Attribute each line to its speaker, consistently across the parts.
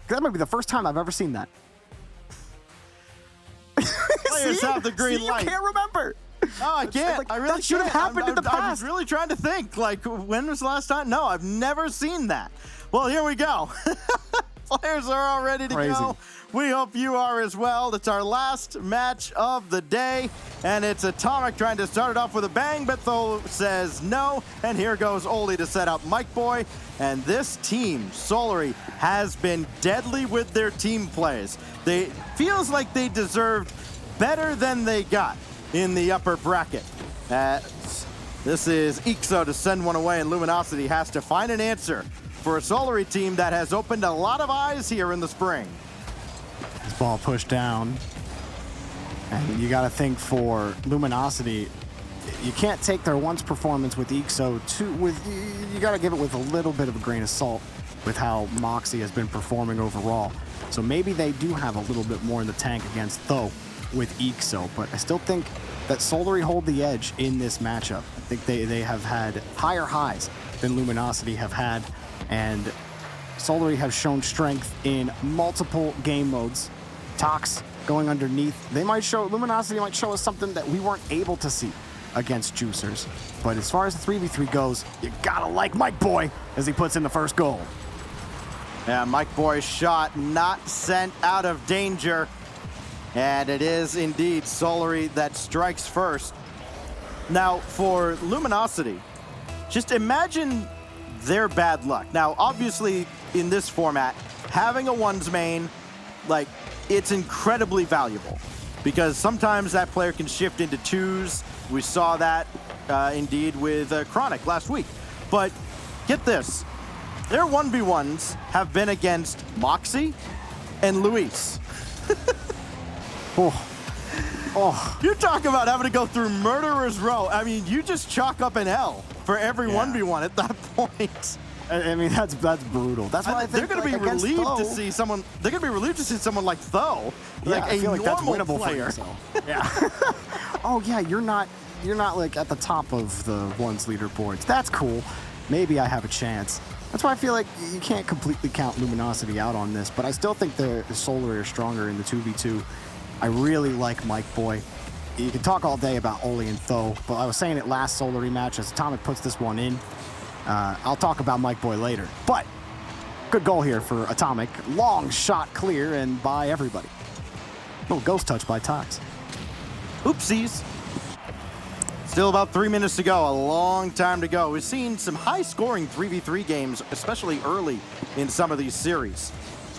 Speaker 1: That might be the first time I've ever seen that.
Speaker 2: Players have the green light.
Speaker 1: You can't remember.
Speaker 2: No, I can't.
Speaker 1: Like,
Speaker 2: I really
Speaker 1: that should have happened in the past.
Speaker 2: I was really trying to think, like, when was the last time? No, I've never seen that. Well, here we go. Players are all ready to go. We hope you are as well. It's our last match of the day, and it's Atomic trying to start it off with a bang, but Tho says no, and here goes Oli to set up Mike Boy. And this team, Solary, has been deadly with their team plays. Feels like they deserved better than they got in the upper bracket. This is Ixo to send one away, and Luminosity has to find an answer for a Solary team that has opened a lot of eyes here in the spring.
Speaker 1: This ball pushed down, and you got to think for Luminosity, you can't take their once performance with Ixo you got to give it with a little bit of a grain of salt with how Moxie has been performing overall. So maybe they do have a little bit more in the tank against Tho with Ixo, but I still think that Solary hold the edge in this matchup. I think they have had higher highs than Luminosity have had, and Solary have shown strength in multiple game modes. Tox going underneath. Luminosity might show us something that we weren't able to see against Juicers. But as far as the 3v3 goes, you gotta like Mike Boy as he puts in the first goal.
Speaker 2: Yeah, Mike Boy's shot not sent out of danger. And it is indeed Solary that strikes first. Now, for Luminosity, just imagine their bad luck. Now, obviously, in this format, having a ones main, like, it's incredibly valuable because sometimes that player can shift into twos. We saw that indeed with Chronic last week. But get this, their 1v1s have been against Moxie and Luis. You talk about having to go through Murderer's Row. I mean, you just chalk up an L for every 1v1 at that point.
Speaker 1: I mean, that's brutal. That's why I think
Speaker 2: they're going to be relieved to see someone. They're going to be relieved to see someone like Tho, like a
Speaker 1: feel like that's
Speaker 2: normal
Speaker 1: winnable
Speaker 2: player.
Speaker 1: For yeah. Oh yeah, you're not like at the top of the ones leaderboards. That's cool. Maybe I have a chance. That's why I feel like you can't completely count Luminosity out on this, but I still think the Solary are stronger in the 2v2. I really like Mike Boy. You can talk all day about Oli and Tho, but I was saying it last Solary match as Atomic puts this one in. I'll talk about Mike Boy later, but good goal here for Atomic. Long shot clear and by everybody. Little ghost touch by Tox.
Speaker 2: Oopsies. Still about 3 minutes to go, a long time to go. We've seen some high-scoring 3v3 games, especially early in some of these series.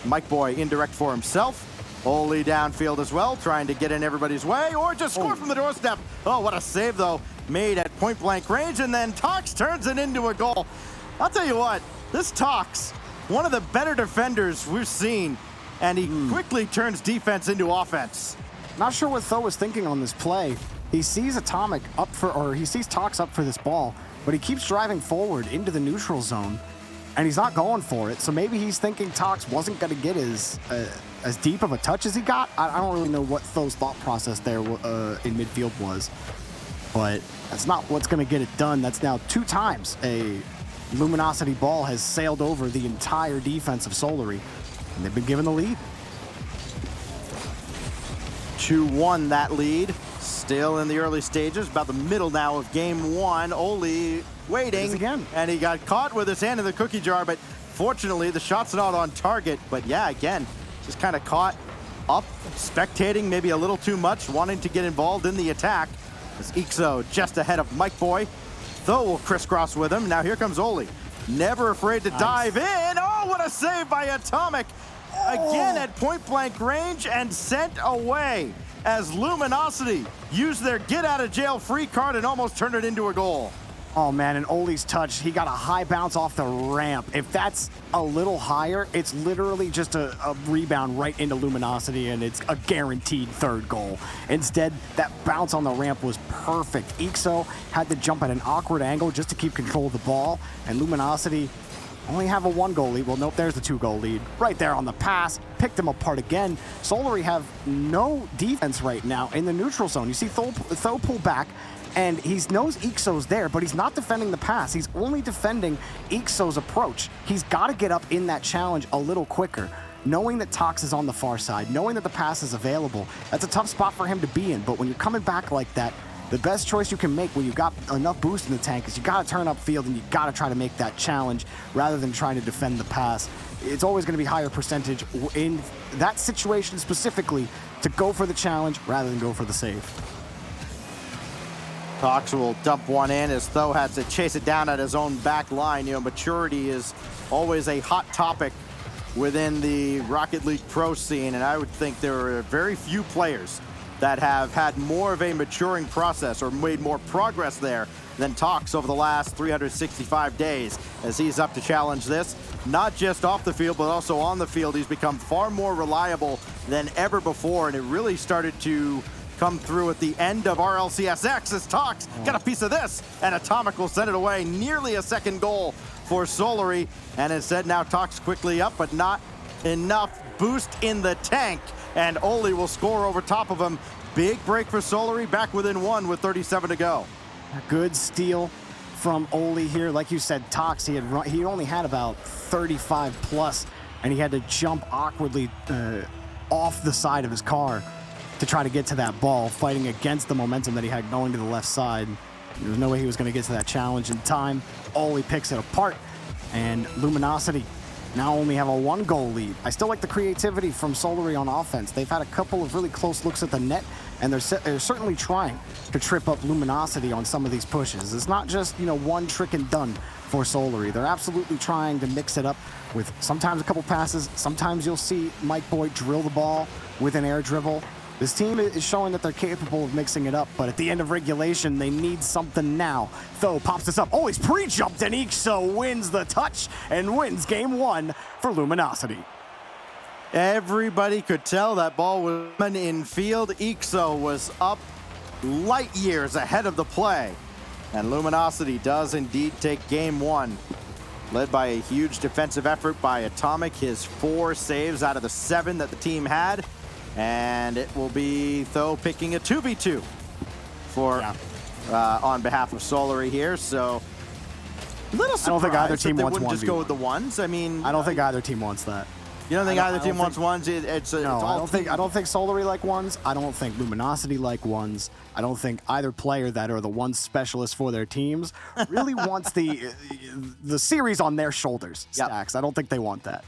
Speaker 2: Mike Boy indirect for himself. Oli downfield as well, trying to get in everybody's way, or just score from the doorstep. Oh, what a save, though, made at point-blank range, and then Tox turns it into a goal. I'll tell you what, this Tox, one of the better defenders we've seen, and he quickly turns defense into offense.
Speaker 1: Not sure what Tho was thinking on this play. He sees Atomic he sees Tox up for this ball, but he keeps driving forward into the neutral zone, and he's not going for it. So maybe he's thinking Tox wasn't going to get as deep of a touch as he got. I don't really know what Tho's thought process there in midfield was, but that's not what's going to get it done. That's now 2 times a Luminosity ball has sailed over the entire defense of Solary, and they've been given the lead.
Speaker 2: 2-1 that lead. Still in the early stages, about the middle now of game 1. Oli waiting
Speaker 1: again,
Speaker 2: and he got caught with his hand in the cookie jar, but fortunately the shot's not on target. But yeah, again, just kind of caught up, spectating maybe a little too much, wanting to get involved in the attack. As Ixo just ahead of Mike Boy. Tho will crisscross with him. Now here comes Oli. Never afraid to dive in. Oh, what a save by Atomic. Again at point-blank range and sent away as Luminosity used their get-out-of-jail-free card and almost turned it into a goal.
Speaker 1: Oh man, and Oli's touch, he got a high bounce off the ramp. If that's a little higher, it's literally just a rebound right into Luminosity, and it's a guaranteed third goal. Instead, that bounce on the ramp was perfect. Ixo had to jump at an awkward angle just to keep control of the ball, and Luminosity only have a 1-goal lead. Well, nope, there's the 2-goal lead. Right there on the pass, picked them apart again. Solary have no defense right now in the neutral zone. You see Tho pull back, and he knows Ixo's there, but he's not defending the pass. He's only defending Ixo's approach. He's got to get up in that challenge a little quicker. knowing that Tox is on the far side, knowing that the pass is available, that's a tough spot for him to be in. But when you're coming back like that, the best choice you can make when you've got enough boost in the tank is you got to turn upfield and you got to try to make that challenge rather than trying to defend the pass. It's always going to be higher percentage in that situation specifically to go for the challenge rather than go for the save.
Speaker 2: Tox will dump one in as Tho has to chase it down at his own back line. You know, maturity is always a hot topic within the Rocket League Pro scene, and I would think there are very few players that have had more of a maturing process or made more progress there than Tox over the last 365 days as he's up to challenge this. Not just off the field, but also on the field. He's become far more reliable than ever before, and it really started to come through at the end of RLCSX as Tox got a piece of this, and Atomic will send it away. Nearly a second goal for Solary, and instead now Tox quickly up, but not enough boost in the tank, and Oli will score over top of him. Big break for Solary, back within one with 37 to go.
Speaker 1: A good steal from Oli here. Like you said, Tox, he only had about 35 plus, and he had to jump awkwardly off the side of his car to try to get to that ball, fighting against the momentum that he had going to the left side. There was no way he was going to get to that challenge in time. Oli picks it apart, and Luminosity now only have a 1-goal lead. I still like the creativity from Solary on offense. They've had a couple of really close looks at the net, and they're certainly trying to trip up Luminosity on some of these pushes. It's not just, you know, one trick and done for Solary. They're absolutely trying to mix it up with sometimes a couple passes. Sometimes you'll see Mike Boy drill the ball with an air dribble. This team is showing that they're capable of mixing it up, but at the end of regulation, they need something now. Tho pops this up. Oh, he's pre-jumped, and Ixo wins the touch and wins game 1 for Luminosity.
Speaker 2: Everybody could tell that ball was in field. Ixo was up light years ahead of the play, and Luminosity does indeed take game 1. Led by a huge defensive effort by Atomic, his 4 saves out of the 7 that the team had. And it will be Tho picking a 2v2 for on behalf of Solary here. So a little surprised
Speaker 1: I don't think either team
Speaker 2: they
Speaker 1: wants
Speaker 2: wouldn't
Speaker 1: 1v1.
Speaker 2: just go with the ones. I mean,
Speaker 1: I don't think either team wants that.
Speaker 2: You don't think either team wants ones? It's
Speaker 1: No,
Speaker 2: all
Speaker 1: I don't think Solary like ones. I don't think Luminosity like ones. I don't think either player that are the one specialist for their teams really wants the series on their shoulders. Stacks. I don't think they want that.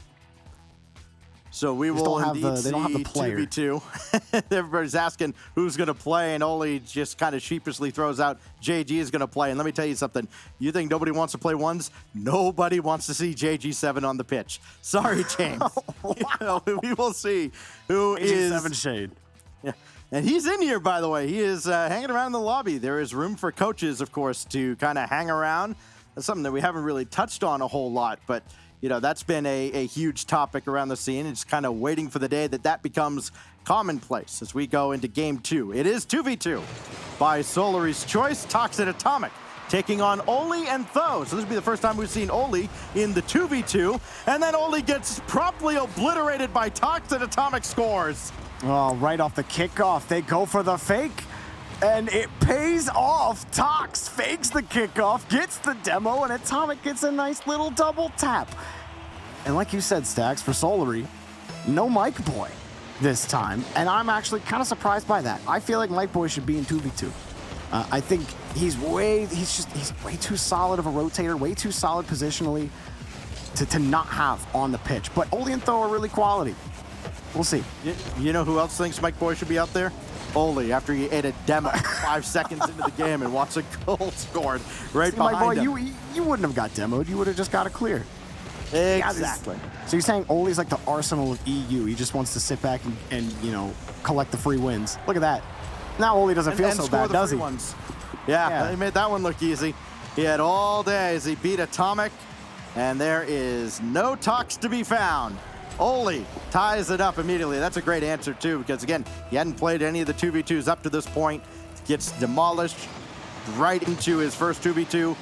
Speaker 2: So we will indeed
Speaker 1: they don't have the player.
Speaker 2: 2v2. Everybody's asking who's going to play, and Oli just kind of sheepishly throws out JG is going to play. And let me tell you something. You think nobody wants to play ones? Nobody wants to see JG7 on the pitch. Sorry, James. You know, we will see who is...
Speaker 1: JG7 shade.
Speaker 2: Yeah. And he's in here, by the way. He is hanging around in the lobby. There is room for coaches, of course, to kind of hang around. That's something that we haven't really touched on a whole lot, but... You know, that's been a huge topic around the scene. It's kind of waiting for the day that becomes commonplace as we go into game 2. It is 2v2 by Solary's choice. Tox and Atomic taking on Oli and Tho. So this will be the first time we've seen Oli in the 2v2. And then Oli gets promptly obliterated by Tox, and Atomic scores.
Speaker 1: Oh, right off the kickoff, they go for the fake. And it pays off. Tox fakes the kickoff, gets the demo, and Atomic gets a nice little double tap. And like you said, Stacks, for Solary, no Mike Boy this time. And I'm actually kind of surprised by that. I feel like Mike Boy should be in 2v2. I think he's way too solid of a rotator, way too solid positionally to not have on the pitch. But Oli and Tho are really quality. We'll see.
Speaker 2: You know who else thinks Mike Boy should be out there? Oli, after he ate a demo 5 seconds into the game and watched a goal scored right behind him.
Speaker 1: You wouldn't have got demoed. You would have just got a clear.
Speaker 2: Exactly.
Speaker 1: So you're saying Oli's like the Arsenal of EU. He just wants to sit back and you know, collect the free wins. Look at that. Now Oli doesn't feel so bad, does he?
Speaker 2: Yeah, he made that one look easy. He had all day as he beat Atomic, and there is no Tox to be found. Oli ties it up immediately. That's a great answer, too, because, again, he hadn't played any of the 2v2s up to this point. Gets demolished right into his first 2v2.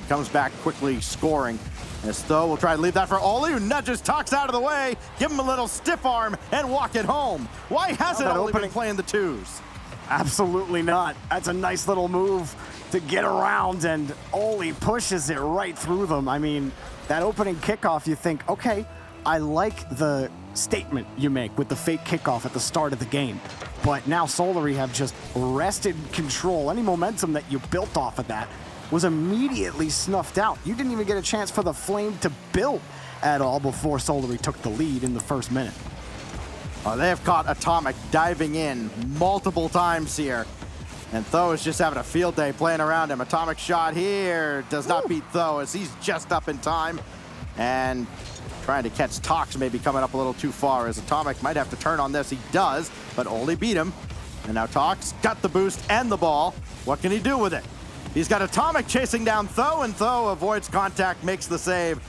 Speaker 2: Comes back quickly scoring. As Tho will try to leave that for Oli, who nudges Tox out of the way, give him a little stiff arm, and walk it home. Why hasn't Oli been playing the 2s?
Speaker 1: Absolutely not. That's a nice little move to get around, and Oli pushes it right through them. I mean, that opening kickoff, you think, okay, I like the statement you make with the fake kickoff at the start of the game. But now Solary have just wrested control. Any momentum that you built off of that was immediately snuffed out. You didn't even get a chance for the Flame to build at all before Solary took the lead in the first minute.
Speaker 2: They have caught Atomic diving in multiple times here. And Tho is just having a field day playing around him. Atomic shot here does not beat Tho as he's just up in time. And trying to catch Tox, maybe coming up a little too far as Atomic might have to turn on this. He does, but only beat him. And now Tox got the boost and the ball. What can he do with it? He's got Atomic chasing down Tho, and Tho avoids contact, makes the save.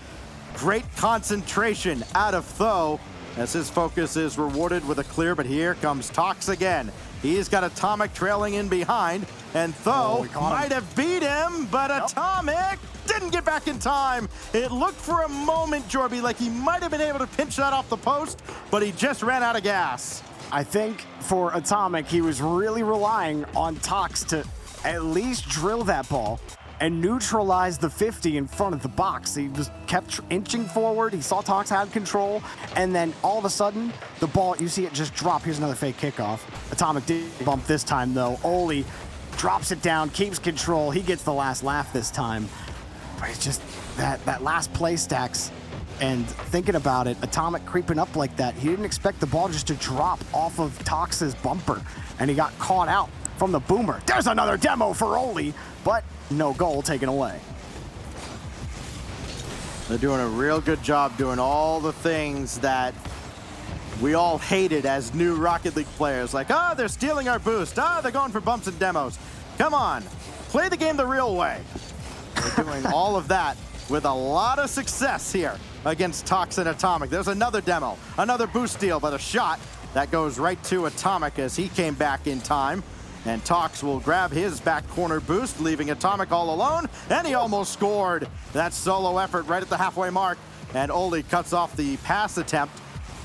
Speaker 2: Great concentration out of Tho as his focus is rewarded with a clear, but here comes Tox again. He's got Atomic trailing in behind, and Tho might have beat him, but Atomic didn't get back in time. It looked for a moment, Jorby, like he might have been able to pinch that off the post, but he just ran out of gas.
Speaker 1: I think for Atomic, he was really relying on Tox to at least drill that ball and neutralize the 50 in front of the box. He just kept inching forward. He saw Tox had control, and then all of a sudden, the ball, you see it just drop. Here's another fake kickoff. Atomic did bump this time, though. Oli drops it down, keeps control. He gets the last laugh this time. But it's just that last play stacks. And thinking about it, Atomic creeping up like that, he didn't expect the ball just to drop off of Tox's bumper, and he got caught out from the boomer. There's another demo for Oli, but no goal taken away.
Speaker 2: They're doing a real good job doing all the things that we all hated as new Rocket League players. Like, they're stealing our boost. They're going for bumps and demos. Come on, play the game the real way. They're doing all of that with a lot of success here against Tox and Atomic. There's another demo, another boost steal, but a shot that goes right to Atomic as he came back in time. And Tox will grab his back corner boost, leaving Atomic all alone, and he almost scored. That solo effort right at the halfway mark, and Oli cuts off the pass attempt,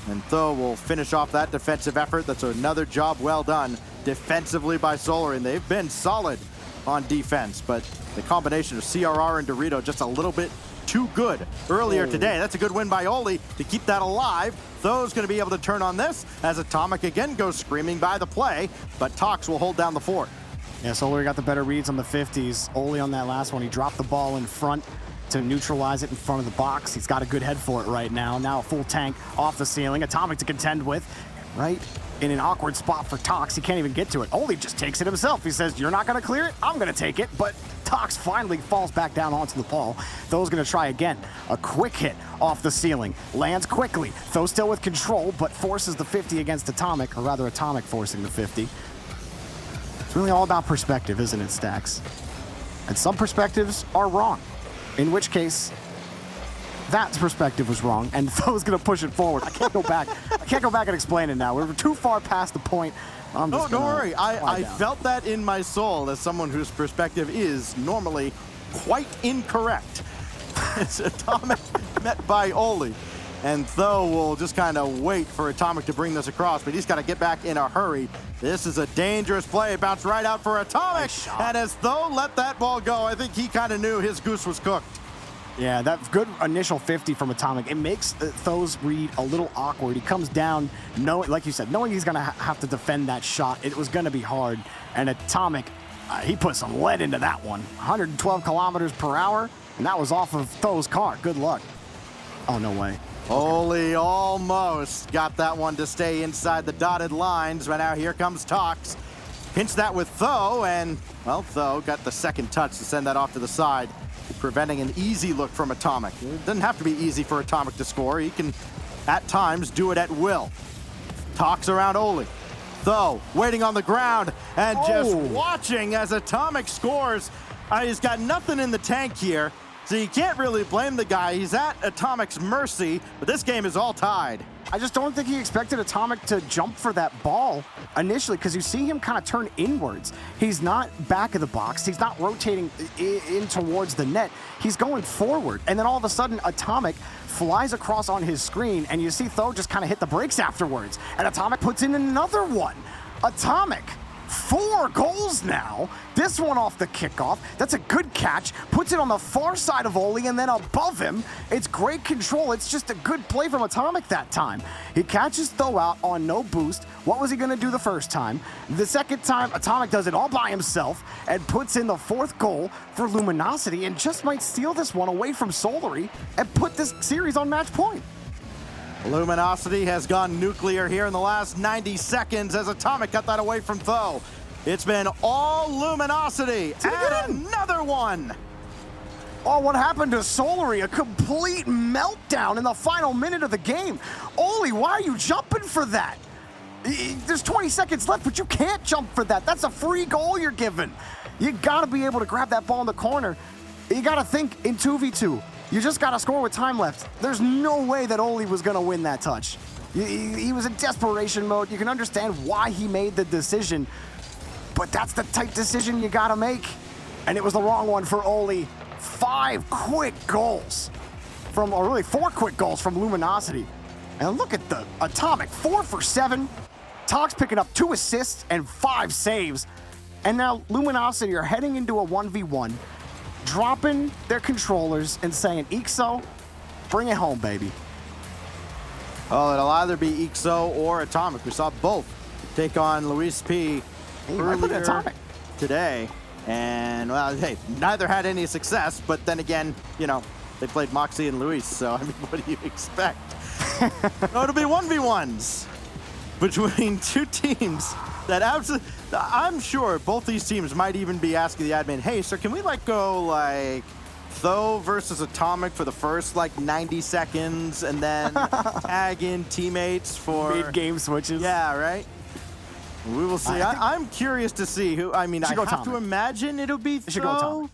Speaker 2: and Tho will finish off that defensive effort. That's another job well done defensively by Solary, and they've been solid on defense, but the combination of CRR and Dorito just a little bit too good earlier today. That's a good win by Oli to keep that alive. Tho's going to be able to turn on this as Atomic again goes screaming by the play, but Tox will hold down the fort.
Speaker 1: Yeah, Solary got the better reads on the 50s. Oli on that last one, he dropped the ball in front to neutralize it in front of the box. He's got a good head for it right now. Now a full tank off the ceiling. Atomic to contend with, right in an awkward spot for Tox. He can't even get to it. Oli just takes it himself. He says, you're not going to clear it? I'm going to take it. But Tox finally falls back down onto the ball. Tho's going to try again. A quick hit off the ceiling. Lands quickly. Tho still with control, but forces the 50 against Atomic, or rather Atomic forcing the 50. It's really all about perspective, isn't it, Stacks? And some perspectives are wrong. In which case, that perspective was wrong, and Tho's going to push it forward. I can't go back. I can't go back and explain it now. We're too far past the point.
Speaker 2: Don't worry. I felt that in my soul as someone whose perspective is normally quite incorrect. It's Atomic met by Oli, and Tho will just kind of wait for Atomic to bring this across, but he's got to get back in a hurry. This is a dangerous play. Bounced right out for Atomic, and as Tho let that ball go, I think he kind of knew his goose was cooked.
Speaker 1: Yeah, that good initial 50 from Atomic. It makes Tho's read a little awkward. He comes down, knowing, like you said, knowing he's going to have to defend that shot. It was going to be hard. And Atomic, he put some lead into that one. 112 kilometers per hour, and that was off of Tho's car. Good luck. Oh, no way.
Speaker 2: Oli almost got that one to stay inside the dotted lines. But now here comes Tox. Pinch that with Tho, and, well, Tho got the second touch to send that off to the side, preventing an easy look from Atomic. It doesn't have to be easy for Atomic to score. He can, at times, do it at will. Tox around Oli. Tho waiting on the ground and just watching as Atomic scores. He's got nothing in the tank here, so you can't really blame the guy. He's at Atomic's mercy, but this game is all tied.
Speaker 1: I just don't think he expected Atomic to jump for that ball initially, because you see him kind of turn inwards. He's not back of the box. He's not rotating in towards the net. He's going forward. And then all of a sudden, Atomic flies across on his screen, and you see Tho just kind of hit the brakes afterwards. And Atomic puts in another one. Atomic 4 goals now. This one off the kickoff. That's a good catch. Puts it on the far side of Oli and then above him. It's great control. It's just a good play from Atomic that time. He catches Tho out on no boost. What was he going to do the first time? The second time, Atomic does it all by himself and puts in the 4th goal for Luminosity and just might steal this one away from Solary and put this series on match point.
Speaker 2: Luminosity has gone nuclear here in the last 90 seconds as Atomic got that away from Tho. It's been all Luminosity. And another one.
Speaker 1: Oh, what happened to Solary? A complete meltdown in the final minute of the game. Oli, why are you jumping for that? There's 20 seconds left, but you can't jump for that. That's a free goal you're given. You gotta be able to grab that ball in the corner. You gotta think in 2v2. You just gotta score with time left. There's no way that Oli was gonna win that touch. He was in desperation mode. You can understand why he made the decision, but that's the type decision you gotta make. And it was the wrong one for Oli. 5 quick goals from, or really 4 quick goals from Luminosity. And look at the Atomic, 4 for 7. Tox picking up 2 assists and 5 saves. And now Luminosity are heading into a 1v1. Dropping their controllers and saying, Ixo, bring it home, baby.
Speaker 2: Oh, it'll either be Ixo or Atomic. We saw both take on Luis P earlier today. And, well, hey, neither had any success, but then again, you know, they played Moxie and Luis, so, I mean, what do you expect? No, it'll be 1v1s between 2 teams that absolutely, I'm sure both these teams might even be asking the admin, hey, sir, can we like go like Tho versus Atomic for the first like 90 seconds and then tag in teammates for
Speaker 1: mid-game switches?
Speaker 2: Yeah, right? We will see. I'm curious to see who, I mean, I have to imagine it'll be Tho.
Speaker 1: Should go Atomic.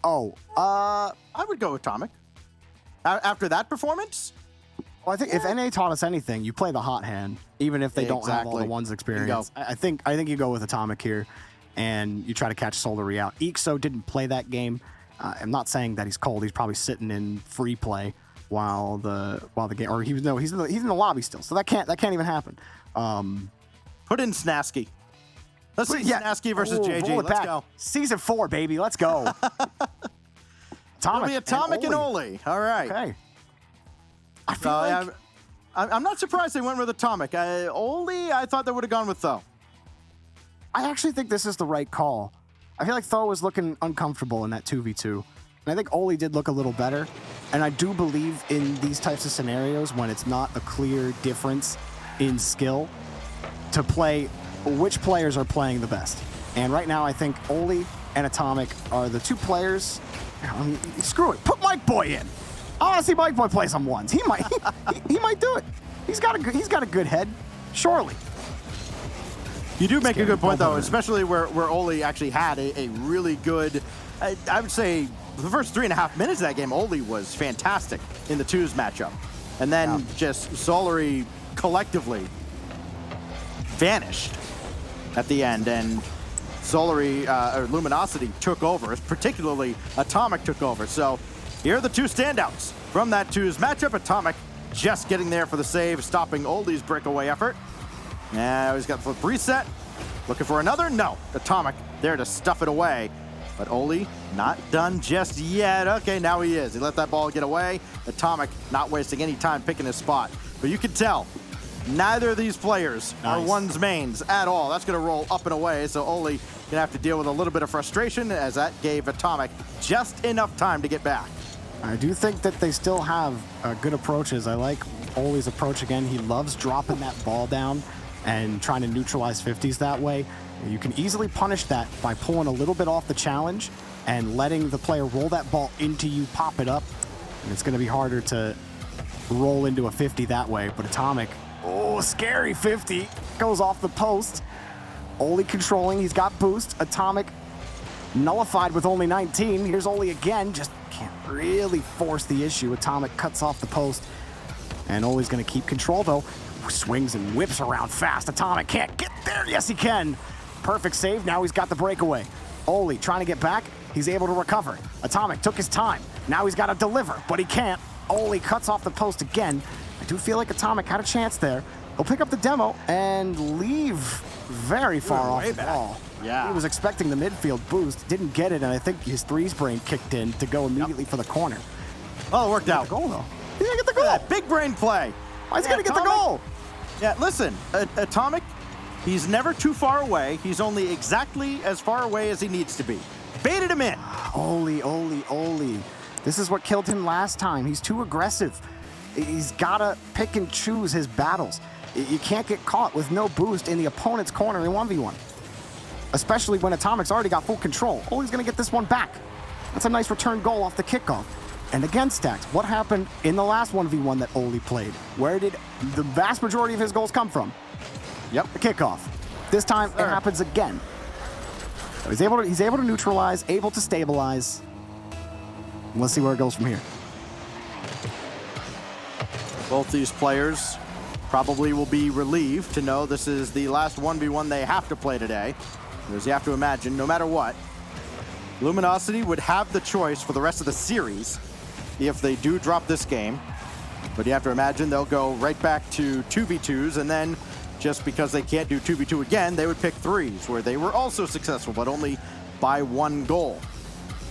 Speaker 1: Oh,
Speaker 2: I would go Atomic. After that performance?
Speaker 1: Well, I think if NA taught us anything, you play the hot hand, even if they don't have all the ones experience. I think you go with Atomic here, and you try to catch Solary out. Ixo didn't play that game. I'm not saying that he's cold. He's probably sitting in free play while the game, or he's in the lobby still. So that can't even happen.
Speaker 2: Put in Snasky. Let's see Snasky versus JG. Let's go.
Speaker 1: Season 4, baby. Let's go.
Speaker 2: It'll be Atomic and Oli. All right.
Speaker 1: Okay. I feel like
Speaker 2: I'm not surprised they went with Atomic. Oli, I thought they would have gone with Tho.
Speaker 1: I actually think this is the right call. I feel like Tho was looking uncomfortable in that 2v2. And I think Oli did look a little better. And I do believe in these types of scenarios when it's not a clear difference in skill to play which players are playing the best. And right now I think Oli and Atomic are the 2 players. I mean, screw it. Put Mike Boy in. I want to see Mike Boy play some ones. He might do it. He's got a good head, surely.
Speaker 2: You do make a good point though, especially where Oli actually had a really good. I would say the first 3.5 minutes of that game, Oli was fantastic in the 2s matchup, and then just Solary collectively vanished at the end, and Solary or Luminosity took over. Particularly Atomic took over. So. Here are the 2 standouts from that 2s matchup. Atomic just getting there for the save, stopping Oli's breakaway effort. Now he's got the flip reset. Looking for another? No. Atomic there to stuff it away. But Oli not done just yet. Okay, now he is. He let that ball get away. Atomic not wasting any time picking his spot. But you can tell neither of these players are one's mains at all. That's going to roll up and away. So Oli going to have to deal with a little bit of frustration as that gave Atomic just enough time to get back.
Speaker 1: I do think that they still have good approaches. I like Oli's approach again. He loves dropping that ball down and trying to neutralize 50s that way. You can easily punish that by pulling a little bit off the challenge and letting the player roll that ball into you, pop it up. And it's going to be harder to roll into a 50 that way. But Atomic, oh, scary 50, goes off the post. Oli controlling, he's got boost. Atomic nullified with only 19. Here's Oli again, just can't really force the issue. Atomic cuts off the post, and Oli's going to keep control, though. Swings and whips around fast. Atomic can't get there. Yes, he can. Perfect save. Now he's got the breakaway. Oli trying to get back. He's able to recover. Atomic took his time. Now he's got to deliver, but he can't. Oli cuts off the post again. I do feel like Atomic had a chance there. He'll pick up the demo and leave very far off the ball.
Speaker 2: Yeah.
Speaker 1: He was expecting the midfield boost, didn't get it, and I think his threes brain kicked in to go immediately for the corner.
Speaker 2: Oh, it worked out.
Speaker 1: Goal, though. He's going to get the goal.
Speaker 2: Big brain play.
Speaker 1: Why is he going to get the goal?
Speaker 2: Yeah, listen, Atomic, he's never too far away. He's only exactly as far away as he needs to be. Baited him in.
Speaker 1: Oli. This is what killed him last time. He's too aggressive. He's got to pick and choose his battles. You can't get caught with no boost in the opponent's corner in 1v1. Especially when Atomic's already got full control. Oli's going to get this one back. That's a nice return goal off the kickoff. And again, Stacks, what happened in the last 1v1 that Oli played? Where did the vast majority of his goals come from?
Speaker 2: Yep.
Speaker 1: The kickoff. This time, it happens again. So he's able to neutralize, able to stabilize. Let's see where it goes from here.
Speaker 2: Both these players probably will be relieved to know this is the last 1v1 they have to play today. Because you have to imagine, no matter what, Luminosity would have the choice for the rest of the series if they do drop this game. But you have to imagine they'll go right back to 2v2s, and then just because they can't do 2v2 again, they would pick 3s, where they were also successful, but only by 1 goal.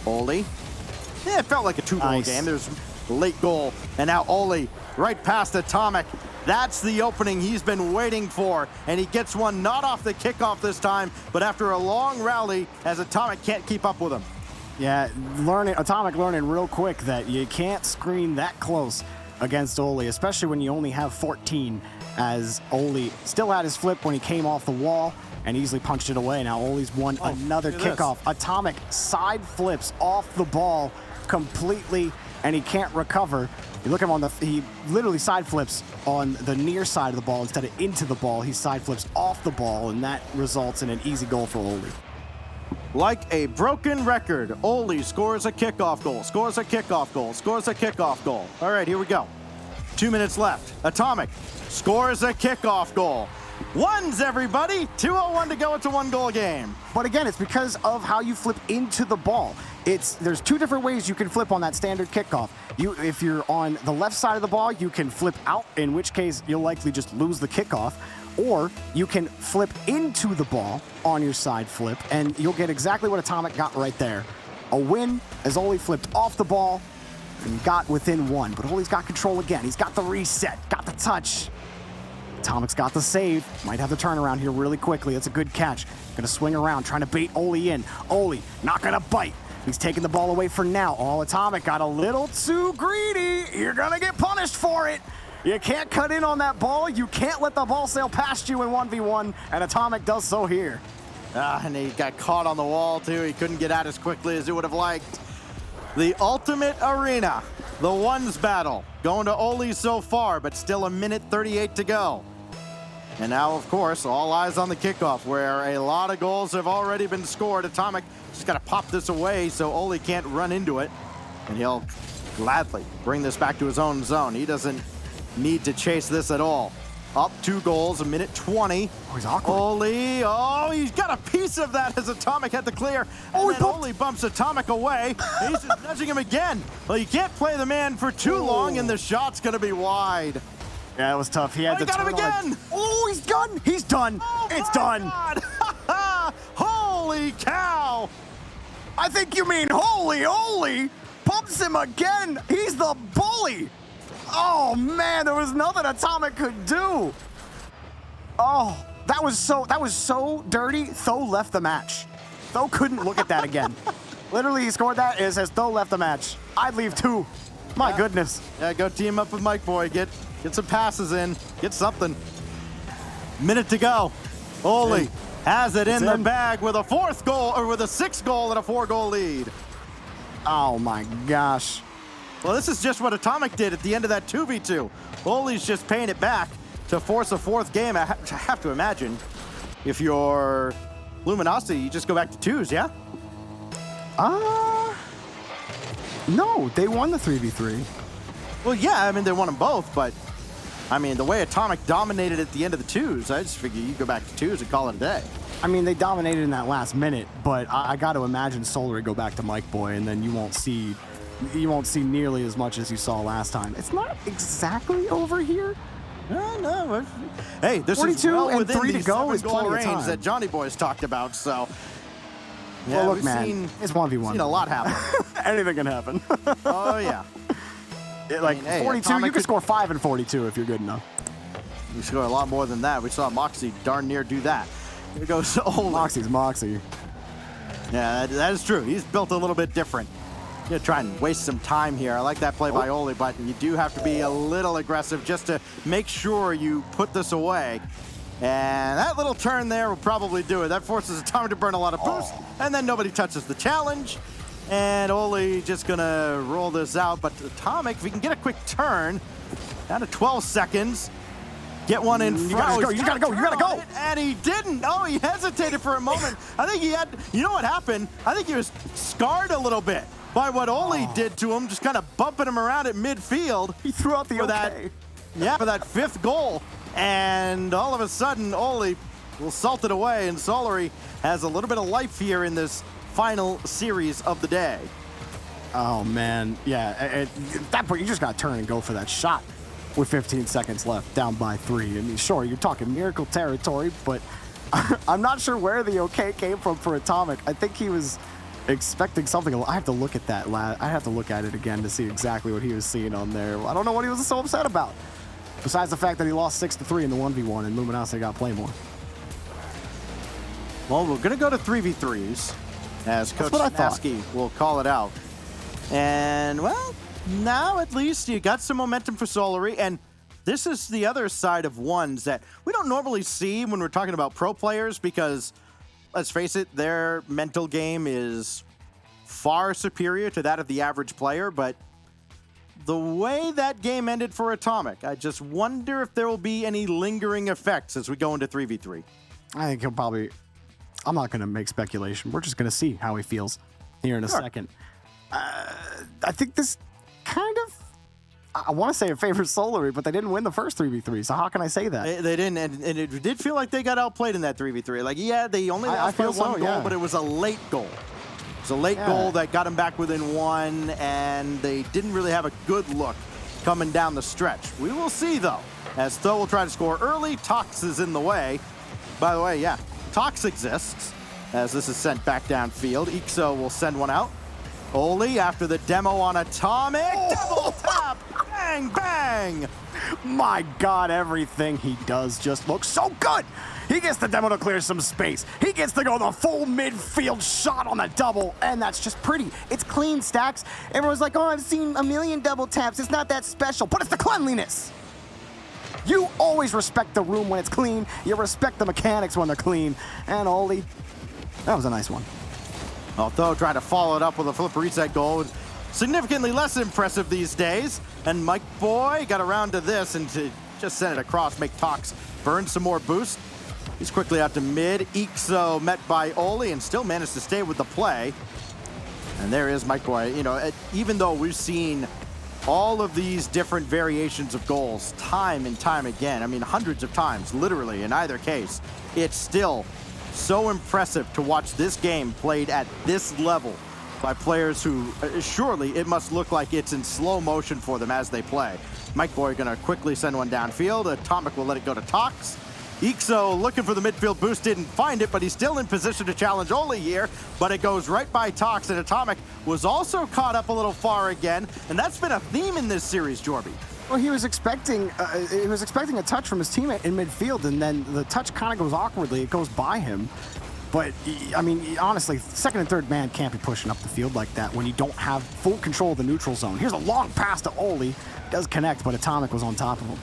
Speaker 2: Oli, it felt like a 2-goal game. There's a late goal, and now Oli right past Atomic. That's the opening he's been waiting for, and he gets one not off the kickoff this time, but after a long rally as Atomic can't keep up with him.
Speaker 1: Yeah, Atomic learning real quick that you can't screen that close against Oli, especially when you only have 14, as Oli still had his flip when he came off the wall and easily punched it away. Now Oli's won another kickoff. Atomic side flips off the ball completely, and he can't recover. You look at him he literally side flips on the near side of the ball instead of into the ball. He side flips off the ball, and that results in an easy goal for Oli.
Speaker 2: Like a broken record, Oli scores a kickoff goal, scores a kickoff goal, scores a kickoff goal. All right, here we go. 2 minutes left. Atomic scores a kickoff goal. Ones, everybody. 2:01 to go. It's a 1-goal game.
Speaker 1: But again, it's because of how you flip into the ball. There's 2 different ways you can flip on that standard kickoff. If you're on the left side of the ball, you can flip out, in which case you'll likely just lose the kickoff. Or you can flip into the ball on your side flip, and you'll get exactly what Atomic got right there. A win as Oli flipped off the ball and got within 1. But Oli's got control again. He's got the reset, got the touch. Atomic's got the save. Might have the turnaround here really quickly. It's a good catch. Gonna swing around, trying to bait Oli in. Oli not gonna bite. He's taking the ball away for now. Oh, Atomic got a little too greedy. You're gonna get punished for it. You can't cut in on that ball. You can't let the ball sail past you in 1v1, and Atomic does so here.
Speaker 2: And he got caught on the wall, too. He couldn't get out as quickly as he would have liked. The ultimate arena, the ones battle, going to Oli so far, but still 1:38 to go. And now, of course, all eyes on the kickoff, where a lot of goals have already been scored. Atomic just got to pop this away so Oli can't run into it, and he'll gladly bring this back to his own zone. He doesn't need to chase this at all. Up 2 goals, 1:20.
Speaker 1: Oh, he's awkward.
Speaker 2: Oli, he's got a piece of that as Atomic had to clear. And then Oli bumps Atomic away. He's just nudging him again. Well, you can't play the man for too long, and the shot's going to be wide.
Speaker 1: Yeah, it was tough. He had to
Speaker 2: got him again.
Speaker 1: Oh, he's done. He's done. It's done.
Speaker 2: God. Holy cow.
Speaker 1: I think you mean holy Oli. Pumps him again. He's the bully. Oh, man, there was nothing Atomic could do. Oh, that was so dirty. Tho left the match. Tho couldn't look at that again. Literally, he scored that. It says Tho left the match. I'd leave too. My goodness.
Speaker 2: Yeah, go team up with Mike Boy. Get some passes in. Get something. Minute to go. Oli has it in the bag with a 4th goal, or with a 6th goal and a 4-goal lead.
Speaker 1: Oh, my gosh.
Speaker 2: Well, this is just what Atomic did at the end of that 2v2. Oli's just paying it back to force a 4th game. I have to imagine if you're Luminosity, you just go back to 2s, yeah?
Speaker 1: No, they won the 3v3.
Speaker 2: Well, yeah, I mean, they won them both, but I mean, the way Atomic dominated at the end of the 2s, I just figure you go back to 2s and call it a day.
Speaker 1: I mean, they dominated in that last minute, but I got to imagine Solary go back to Mike Boy, and then you won't see nearly as much as you saw last time. It's not exactly over here,
Speaker 2: No. Hey, this is
Speaker 1: 42
Speaker 2: well
Speaker 1: and
Speaker 2: within
Speaker 1: 3 to
Speaker 2: the
Speaker 1: go is
Speaker 2: 7-goal
Speaker 1: plenty of
Speaker 2: range
Speaker 1: time.
Speaker 2: that Johnny Boy's talked about. So, yeah,
Speaker 1: Well, look,
Speaker 2: we've
Speaker 1: man, it's 1v1.
Speaker 2: seen a lot happen.
Speaker 1: Anything can happen.
Speaker 2: Oh, yeah. Hey,
Speaker 1: 42,
Speaker 2: Atomic
Speaker 1: you can score 5 and 42 if you're good enough.
Speaker 2: You score a lot more than that. We saw Moxie darn near do that. Here goes Oli.
Speaker 1: Moxie's Moxie.
Speaker 2: Yeah, that is true. He's built a little bit different. You're gonna try and waste some time here. I like that play by Oli, but you do have to be a little aggressive just to make sure you put this away. And that little turn there will probably do it. That forces Atomic to burn a lot of boost, and then nobody touches the challenge. And Oli just gonna roll this out, but Atomic, if he can get a quick turn, down to 12 seconds, get one in front.
Speaker 1: You gotta go.
Speaker 2: And he didn't. Oh, he hesitated for a moment. I think he had, you know what happened? I think he was scarred a little bit by what Oli did to him, just kind of bumping him around at midfield.
Speaker 1: He threw out the
Speaker 2: for
Speaker 1: okay.
Speaker 2: for that 5th goal. And all of a sudden, Oli will salt it away, and Solary has a little bit of life here in this final series of the day.
Speaker 1: Oh, man. Yeah, at that point, you just got to turn and go for that shot with 15 seconds left, down by 3. I mean, sure, you're talking miracle territory, but I'm not sure where the okay came from for Atomic. I think he was expecting something. I have to look at that. I have to look at it again to see exactly what he was seeing on there. I don't know what he was so upset about, besides the fact that he lost 6-3 in the 1v1 and Luminosity got play more.
Speaker 2: Well, we're going to go to 3v3s, as Coach Samaski will call it out. And, well, now at least you got some momentum for Solary, and this is the other side of ones that we don't normally see when we're talking about pro players because, let's face it, their mental game is far superior to that of the average player, but the way that game ended for Atomic, I just wonder if there will be any lingering effects as we go into 3v3.
Speaker 1: I think he'll probably... I'm not going to make speculation. We're just going to see how he feels here in a second. I think this kind of... I want to say it favors Solary, but they didn't win the first 3v3, so how can I say that?
Speaker 2: They didn't, and it did feel like they got outplayed in that 3v3. Like, yeah, they only lost by one goal, but it was a late goal. It was a late goal that got them back within 1, and they didn't really have a good look coming down the stretch. We will see, though, as Tho will try to score early. Tox is in the way. By the way, Tox exists, as this is sent back downfield. Ixo will send one out. Oli, after the demo on Atomic, double tap, bang, bang.
Speaker 1: My God, everything he does just looks so good. He gets the demo to clear some space. He gets to go the full midfield shot on the double, and that's just pretty. It's clean, Stacks. Everyone's like, oh, I've seen a million double taps. It's not that special, but it's the cleanliness. You always respect the room when it's clean. You respect the mechanics when they're clean. And Oli, that was a nice one.
Speaker 2: Although trying to follow it up with a flip reset goal, significantly less impressive these days. And Mike Boy got around to this and to just send it across, make Tox burn some more boost. He's quickly out to mid. Ixo met by Oli and still managed to stay with the play. And there is Mike Boy. You know, even though we've seen all of these different variations of goals time and time again, I mean, hundreds of times, literally, in either case, it's still so impressive to watch this game played at this level by players who, surely it must look like it's in slow motion for them as they play. Mike Boy gonna quickly send one downfield. Atomic will let it go to Tox. Ixo looking for the midfield boost, didn't find it, but he's still in position to challenge Oli here, but it goes right by Tox, and Atomic was also caught up a little far again, and that's been a theme in this series, Jorby.
Speaker 1: Well, he was expecting a touch from his teammate in midfield, and then the touch kind of goes awkwardly. It goes by him. But, I mean, honestly, second and third man can't be pushing up the field like that when you don't have full control of the neutral zone. Here's a long pass to Oli. Does connect, but Atomic was on top of him.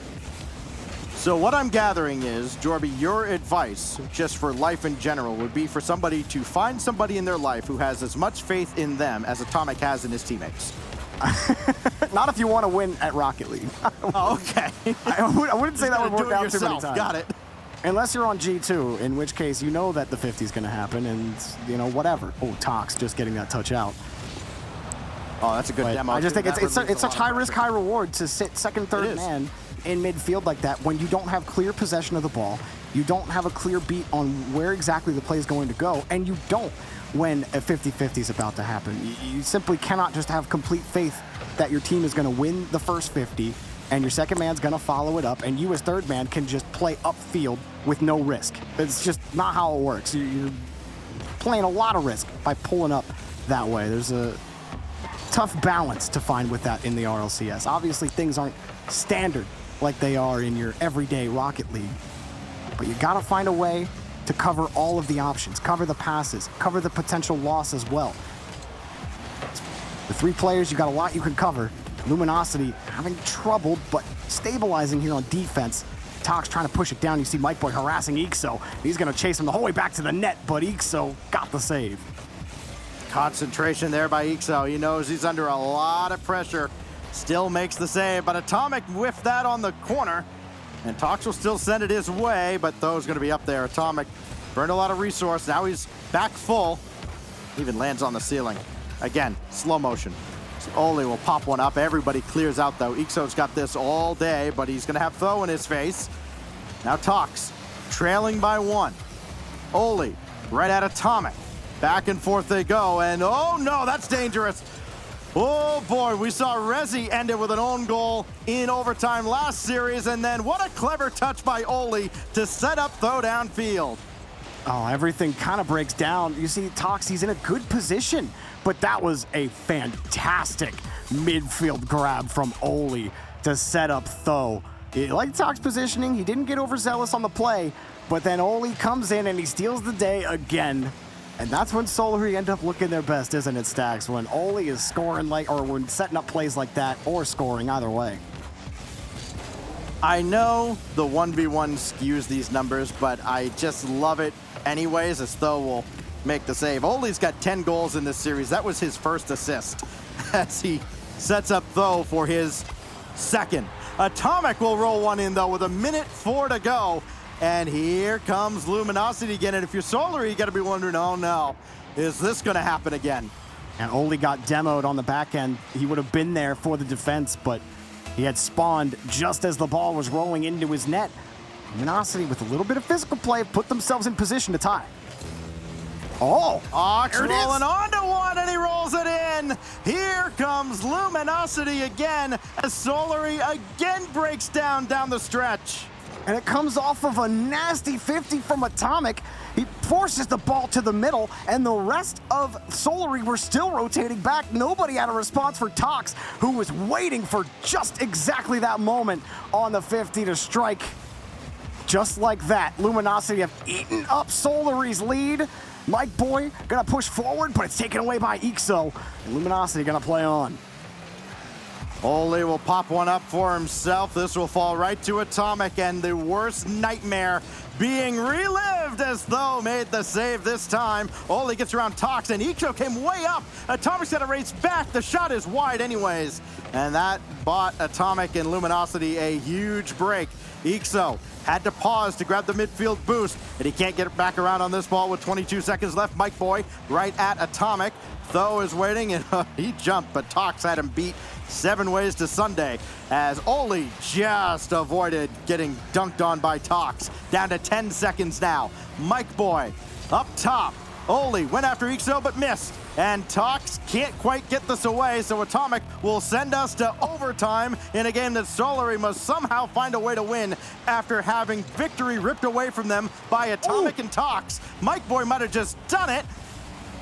Speaker 2: So what I'm gathering is, Jorby, your advice, just for life in general, would be for somebody to find somebody in their life who has as much faith in them as Atomic has in his teammates.
Speaker 1: Not if you want to win at Rocket League.
Speaker 2: Oh, okay.
Speaker 1: I wouldn't say that would work out too many times.
Speaker 2: Got it.
Speaker 1: Unless you're on G2, in which case you know that the 50 is going to happen, and, you know, whatever. Oh, Tox just getting that touch out.
Speaker 2: Oh, that's a good demo.
Speaker 1: I just think it's such high risk, high reward to sit second, third man in midfield like that when you don't have clear possession of the ball, you don't have a clear beat on where exactly the play is going to go, and you don't when a 50-50 is about to happen. You simply cannot just have complete faith that your team is going to win the first 50 and your second man's gonna follow it up, and you as third man can just play upfield with no risk. It's just not how it works. You're playing a lot of risk by pulling up that way. There's a tough balance to find with that in the RLCS. Obviously, things aren't standard like they are in your everyday Rocket League, but you gotta find a way to cover all of the options, cover the passes, cover the potential loss as well. With 3 players, you got a lot you can cover. Luminosity having trouble, but stabilizing here on defense. Tox trying to push it down. You see Mike Boy harassing Ixo. He's gonna chase him the whole way back to the net, but Ixo got the save.
Speaker 2: Concentration there by Ixo. He knows he's under a lot of pressure. Still makes the save, but Atomic whiffed that on the corner. And Tox will still send it his way, but Tho's gonna be up there. Atomic burned a lot of resource. Now he's back full. Even lands on the ceiling. Again, slow motion. Oli will pop one up. Everybody clears out, though. Ixo's got this all day, but he's going to have Tho in his face. Now Tox, trailing by 1. Oli, right at Atomic. Back and forth they go, and oh no, that's dangerous. Oh boy, we saw Rezi end it with an own goal in overtime last series, and then what a clever touch by Oli to set up Tho downfield.
Speaker 1: Oh, everything kind of breaks down. You see Tox, he's in a good position, but that was a fantastic midfield grab from Oli to set up Tho. He liked Tox positioning. He didn't get overzealous on the play, but then Oli comes in and he steals the day again. And that's when Solary end up looking their best, isn't it, Stacks? When Oli is scoring or when setting up plays like that, or scoring, either way.
Speaker 2: I know the 1v1 skews these numbers, but I just love it anyways, as Tho will make the save. Oli's got 10 goals in this series. That was his first assist as he sets up Tho for his second. Atomic will roll one in, though, with 1:04 to go. And here comes Luminosity again. And if you're Solary, you got to be wondering, oh no, is this going to happen again?
Speaker 1: And Oli got demoed on the back end. He would have been there for the defense, but he had spawned just as the ball was rolling into his net. Luminosity, with a little bit of physical play, put themselves in position to tie. Oh,
Speaker 2: Ox rolling onto one, and he rolls it in. Here comes Luminosity again, as Solary again breaks down the stretch.
Speaker 1: And it comes off of a nasty 50 from Atomic. He forces the ball to the middle, and the rest of Solary were still rotating back. Nobody had a response for Tox, who was waiting for just exactly that moment on the 50 to strike. Just like that, Luminosity have eaten up Solary's lead. Mike Boy gonna push forward, but it's taken away by Ixo. And Luminosity gonna play on.
Speaker 2: Oli will pop one up for himself. This will fall right to Atomic, and the worst nightmare being relived as Tho made the save this time. Oli gets around Tox, and Ixo came way up. Atomic's got to race back. The shot is wide anyways, and that bought Atomic and Luminosity a huge break. Ixo had to pause to grab the midfield boost, and he can't get back around on this ball with 22 seconds left. Mike Boy right at Atomic. Tho is waiting, and he jumped, but Tox had him beat 7 ways to Sunday, as Oli just avoided getting dunked on by Tox. Down to 10 seconds now. Mike Boy up top. Oli went after Ixo but missed, and Tox can't quite get this away, so Atomic will send us to overtime in a game that Solary must somehow find a way to win after having victory ripped away from them by Atomic and Tox. Mike Boy might have just done it,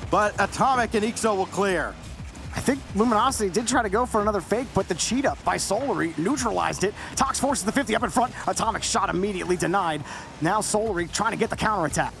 Speaker 2: but Atomic and Ixo will clear.
Speaker 1: I think Luminosity did try to go for another fake, but the cheat up by Solary neutralized it. Tox forces the 50 up in front. Atomic shot immediately denied. Now Solary trying to get the counterattack.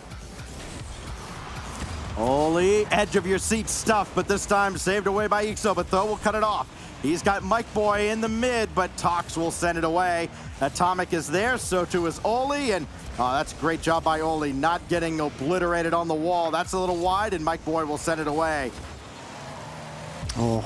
Speaker 2: Oli, edge of your seat stuff, but this time saved away by Ixo, but Tho will cut it off. He's got Mike Boy in the mid, but Tox will send it away. Atomic is there, so too is Oli, and that's a great job by Oli, not getting obliterated on the wall. That's a little wide, and Mike Boy will send it away.
Speaker 1: Oh,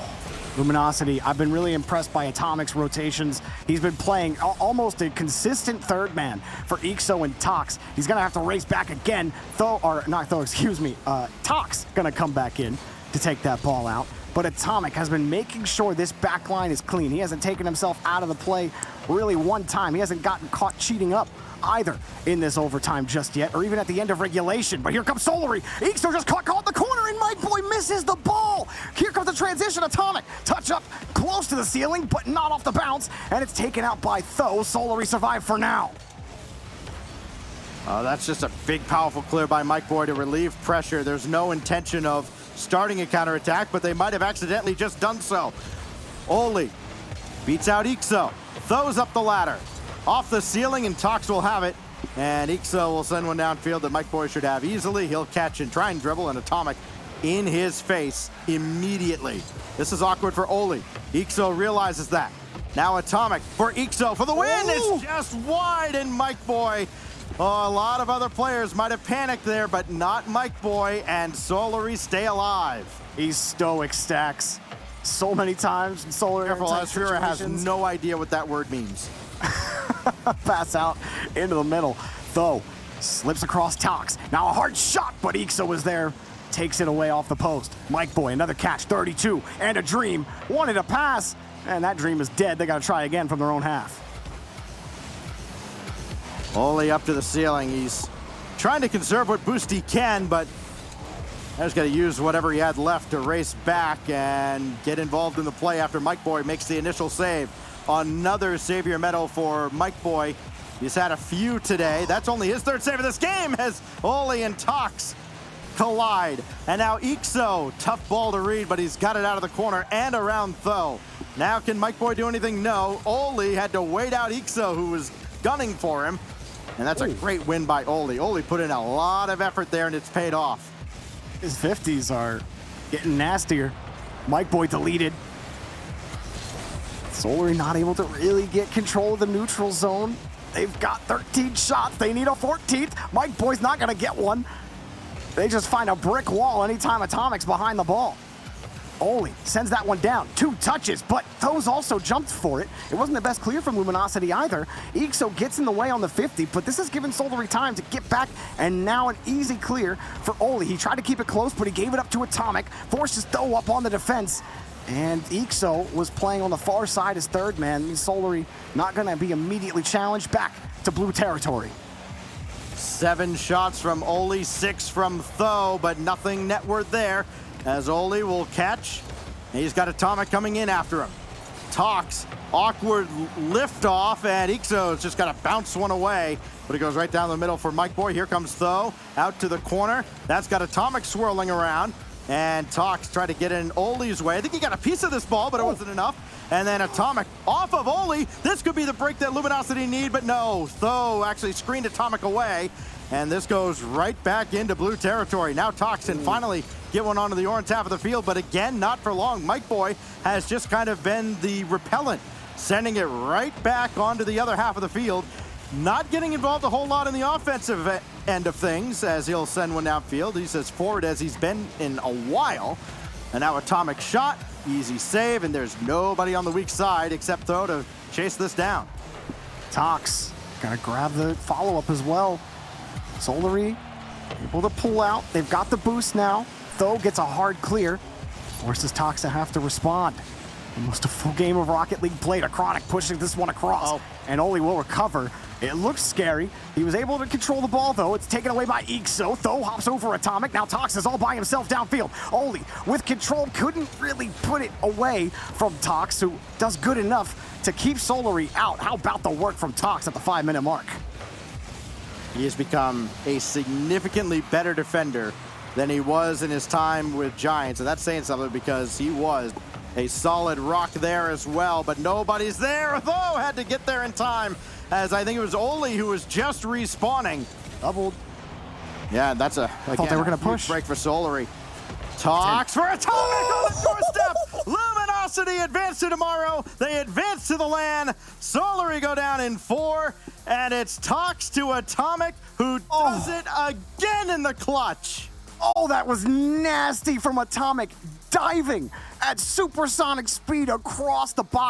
Speaker 1: Luminosity, I've been really impressed by Atomic's rotations. He's been playing almost a consistent third man for Ixo and Tox. He's gonna have to race back again. Tox gonna come back in to take that ball out. But Atomic has been making sure this back line is clean. He hasn't taken himself out of the play really one time. He hasn't gotten caught cheating up either in this overtime just yet, or even at the end of regulation. But here comes Solary. Ixo just caught in the corner, and Mike Boy misses the ball. Here comes the transition. Atomic touch up, close to the ceiling, but not off the bounce, and it's taken out by Tho. Solary survived for now.
Speaker 2: That's just a big, powerful clear by Mike Boy to relieve pressure. There's no intention of starting a counterattack, but they might have accidentally just done so. Oli beats out Ixo. Tho's up the ladder. Off the ceiling, and Tox will have it. And Ixo will send one downfield that Mike Boy should have easily. He'll catch and try and dribble an Atomic in his face immediately. This is awkward for Oli. Ixo realizes that. Now Atomic for Ixo for the win.
Speaker 1: Ooh.
Speaker 2: It's just wide, and Mike Boy. Oh, a lot of other players might have panicked there, but not Mike Boy, and Solary stay alive.
Speaker 1: He's stoic, Stacks. So many times in Solary.
Speaker 2: Careful, Asura has no idea what that word means.
Speaker 1: Pass out into the middle. Tho slips across Tox. Now a hard shot, but Ixo is there. Takes it away off the post. Mike Boy, another catch, 32, and a dream. Wanted a pass, and that dream is dead. They got to try again from their own half.
Speaker 2: Oli up to the ceiling. He's trying to conserve what boost he can, but he's got to use whatever he had left to race back and get involved in the play after Mike Boy makes the initial save. Another Savior medal for Mike Boy. He's had a few today. That's only his third save of this game as Oli and Tox collide. And now Ixo, tough ball to read, but he's got it out of the corner and around Tho. Now can Mike Boy do anything? No. Oli had to wait out Ixo, who was gunning for him. And that's a great win by Oli. Oli put in a lot of effort there, and it's paid off.
Speaker 1: His 50s are getting nastier. Mike Boy deleted. Solary not able to really get control of the neutral zone. They've got 13 shots. They need a 14th. Mike Boy's not going to get one. They just find a brick wall anytime Atomic's behind the ball. Oli sends that one down. 2 touches, but Tho's also jumped for it. It wasn't the best clear from Luminosity either. Ixo gets in the way on the 50, but this has given Solary time to get back, and now an easy clear for Oli. He tried to keep it close, but he gave it up to Atomic, forces Tho up on the defense, and Ixo was playing on the far side as third man. Solary not going to be immediately challenged back to blue territory.
Speaker 2: 7 shots from Oli, 6 from Tho, but nothing net worth there. As Oli will catch. He's got Atomic coming in after him. Tox, awkward liftoff, and Ixo's just got to bounce one away, but it goes right down the middle for Mike Boy. Here comes Tho, out to the corner. That's got Atomic swirling around, and Tox tried to get in Oli's way. I think he got a piece of this ball, but it wasn't enough. And then Atomic off of Oli. This could be the break that Luminosity need, but no. Tho actually screened Atomic away, and this goes right back into blue territory. Now Tox can finally get one onto the orange half of the field, but again, not for long. Mike Boy has just kind of been the repellent, sending it right back onto the other half of the field. Not getting involved a whole lot in the offensive end of things, as he'll send one downfield. He's as forward as he's been in a while. And now Atomic shot, easy save, and there's nobody on the weak side except Tho to chase this down.
Speaker 1: Tox gotta grab the follow-up as well. Solary able to pull out. They've got the boost now. Tho gets a hard clear. Forces Tox to have to respond. Almost a full game of Rocket League played. Chronic pushing this one across. And Oli will recover. It looks scary. He was able to control the ball, though. It's taken away by Ixo. Tho hops over Atomic. Now Tox is all by himself downfield. Oli, with control, couldn't really put it away from Tox, who does good enough to keep Solary out. How about the work from Tox at the 5-minute mark?
Speaker 2: He has become a significantly better defender than he was in his time with Giants. And that's saying something because he was a solid rock there as well, but nobody's there. Tho had to get there in time, as I think it was Oli who was just respawning.
Speaker 1: Doubled.
Speaker 2: Yeah, that's a
Speaker 1: thought they were going to push.
Speaker 2: Break for Solary. Tox for Atomic on the doorstep. Luminosity advance to tomorrow. They advance to the LAN. Solary go down in 4, and it's Tox to Atomic, who does it again in the clutch.
Speaker 1: Oh, that was nasty from Atomic, diving at supersonic speed across the box.